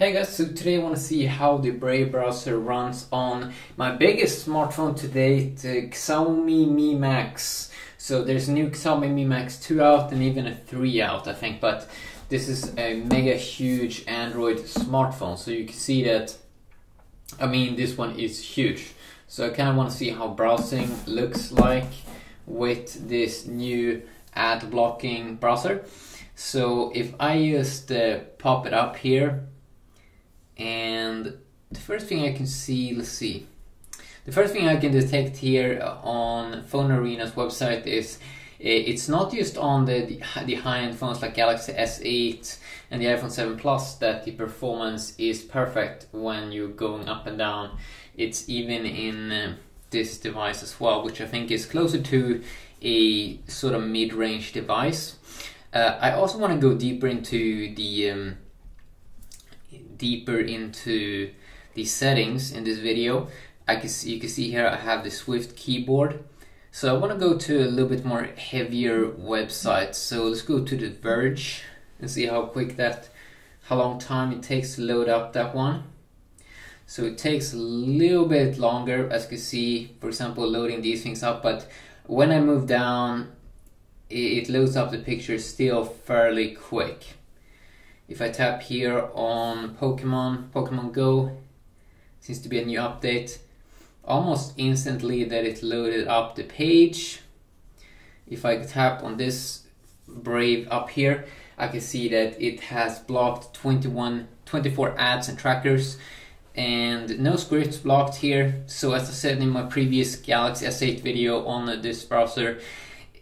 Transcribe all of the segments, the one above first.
Hey guys, so today I want to see how the Brave browser runs on my biggest smartphone to date, the Xiaomi Mi Max. So there's a new Xiaomi Mi Max 2 out and even a 3 out, I think, but this is a mega huge Android smartphone. So you can see that, this one is huge. So I kind of want to see how browsing looks like with this new ad blocking browser. So if I just pop it up here, and the first thing I can see, the first thing I can detect here on Phone Arena's website is it's not just on the high-end phones like Galaxy S8 and the iPhone 7 Plus that the performance is perfect when you're going up and down. It's even in this device as well, which I think is closer to a sort of mid-range device. I also want to go deeper into the settings in this video. You can see here I have the Swift keyboard. So I want to go to a little bit more heavier websites. So let's go to The Verge and see how long time it takes to load up that one. So it takes a little bit longer, as you can see, for example, loading these things up, but when I move down, it loads up the picture still fairly quick. If I tap here on Pokemon Go, seems to be a new update, almost instantly that it loaded up the page. If I tap on this Brave up here, I can see that it has blocked 24 ads and trackers, and no scripts blocked here. So as I said in my previous Galaxy S8 video on this browser,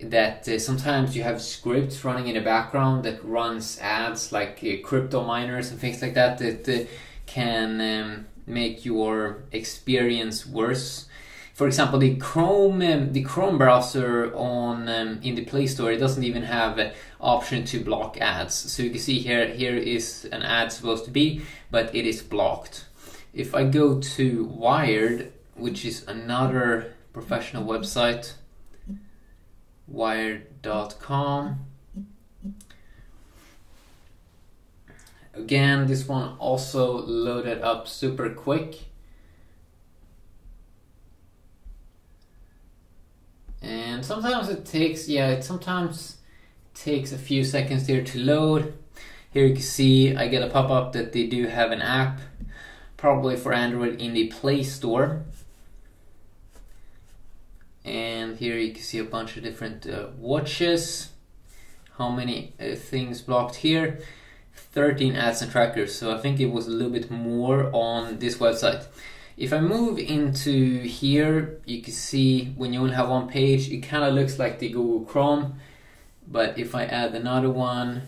that sometimes you have scripts running in the background that runs ads like crypto miners and things like that can make your experience worse. For example, the Chrome browser on in the Play Store, it doesn't even have an option to block ads. So you can see here is an ad supposed to be, but it is blocked. If I go to Wired, which is another professional website, wired.com. Again, this one also loaded up super quick. And sometimes it takes, sometimes takes a few seconds here to load. Here you can see I get a pop-up that they do have an app, probably for Android, in the Play Store. And here you can see a bunch of different watches. How many things blocked here? 13 ads and trackers. So I think it was a little bit more on this website. If I move into here, you can see when you only have one page, it kind of looks like the Google Chrome. But if I add another one,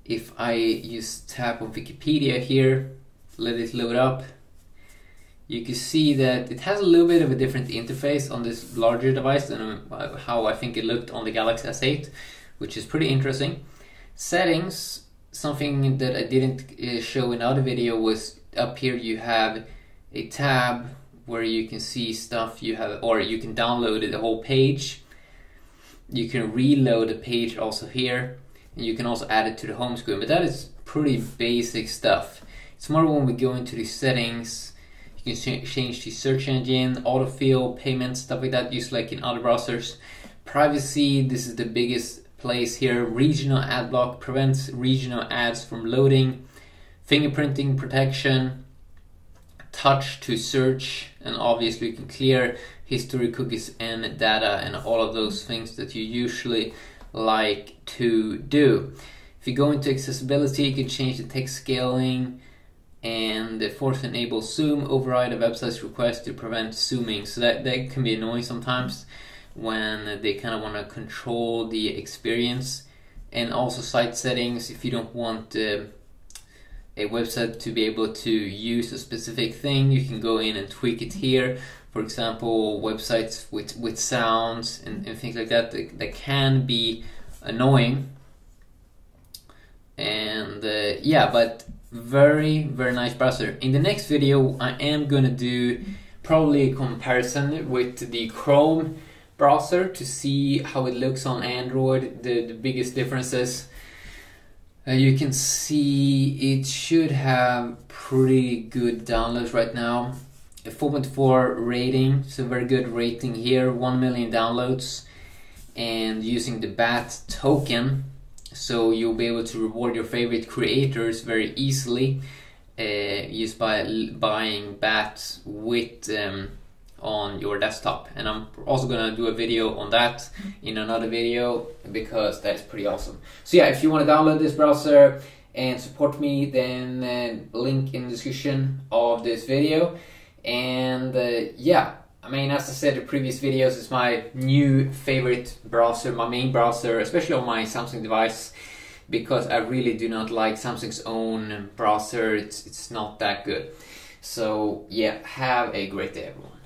if I just tap on Wikipedia here, let it load up, you can see that it has a little bit of a different interface on this larger device than how I think it looked on the Galaxy S8, which is pretty interesting. Settings, something that I didn't show in other video, was up here you have a tab where you can see stuff you have, or you can download the whole page. You can reload the page also here, and you can also add it to the home screen, but that is pretty basic stuff. It's more when we go into the settings. You can change the search engine, autofill, payments, stuff like that, just like in other browsers. Privacy, this is the biggest place here. Regional ad block prevents regional ads from loading. Fingerprinting protection, touch to search, and obviously you can clear history, cookies, and data, and all of those things that you usually like to do. If you go into accessibility, you can change the text scaling, and force enable zoom, override a website's request to prevent zooming. So that can be annoying sometimes when they kind of want to control the experience. And also site settings, if you don't want a website to be able to use a specific thing, you can go in and tweak it here. For example, websites with sounds and things like that that can be annoying. And but very nice browser. In the next video I am gonna do probably a comparison with the Chrome browser to see how it looks on Android, the biggest differences. You can see it should have pretty good downloads right now. A 4.4 rating, so very good rating here, 1 million downloads, and using the BAT token, so you'll be able to reward your favorite creators very easily, just by buying BAT with on your desktop. And I'm also gonna do a video on that in another video, because that is pretty awesome. So yeah, if you want to download this browser and support me, then link in the description of this video. And yeah, I mean, as I said in previous videos, it's my new favorite browser, my main browser, especially on my Samsung device, because I really do not like Samsung's own browser. It's not that good. So yeah, have a great day, everyone.